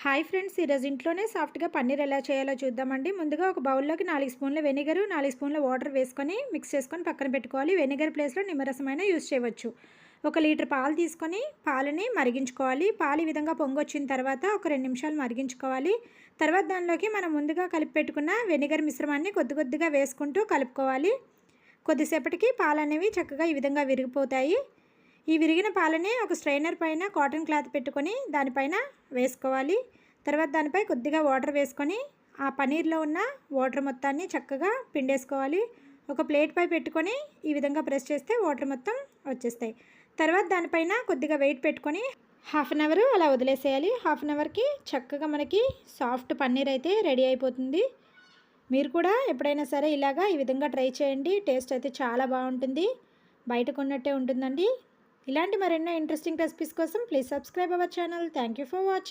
Hi friends, ఈరోజు ఇంట్లోనే సాఫ్ట్గా పన్నీర్ ఎలా చేయాలో చూద్దామండి. ముందుగా ఒక బౌల్లోకి 4 స్పూన్ల వెనిగరు, 4 స్పూన్ల వాటర్ వేసుకొని మిక్స్ చేసుకొని పక్కన పెట్టుకోవాలి. వెనిగర్ ప్లేస్లో నిమ్మరసమైన యూస్ చేయవచ్చు. 1 లీటర్ పాలు తీసుకొని పాలని మరిగించుకోవాలి. పాలు ఈ విధంగా పొంగొచ్చిన తర్వాత ఒక 2 నిమిషాలు మరిగించుకోవాలి. తర్వాత దానిలోకి మనం ముందుగా కలిపి పెట్టుకున్న వెనిగర్ మిశ్రమాన్ని కొద్దిగా వేసుకుంటూ కలుపుకోవాలి. కొద్దిసేపటికి పాలు అనేవి చక్కగా ఈ విధంగా విరిగిపోతాయి. ఈ విరిగిన పాలని ఒక స్ట్రైనర్ పైన కాటన్ క్లాత్ పెట్టుకొని దానిపైన వేసుకోవాలి. తర్వాత దానిపై కొద్దిగా వాటర్ వేసుకొని ఆ పనీర్లో ఉన్న వాటర్ మొత్తాన్ని చక్కగా పిండేసుకోవాలి. ఒక ప్లేట్ పై పెట్టుకొని ఈ విధంగా ప్రెస్ చేస్తే వాటర్ మొత్తం వచ్చేస్తాయి. తర్వాత దానిపైన కొద్దిగా వెయిట్ పెట్టుకొని హాఫ్ అన్ అవర్ అలా వదిలేసేయాలి. హాఫ్ అన్ అవర్కి చక్కగా మనకి సాఫ్ట్ పన్నీర్ అయితే రెడీ అయిపోతుంది. మీరు కూడా ఎప్పుడైనా సరే ఇలాగా ఈ విధంగా ట్రై చేయండి. టేస్ట్ అయితే చాలా బాగుంటుంది. బయట కొన్నట్టే ఉంటుందండి. ఇలాంటి మరెన్నో ఇంట్రెస్టింగ్ రెసిపీస్ కోసం please subscribe our channel. Thank you for watching.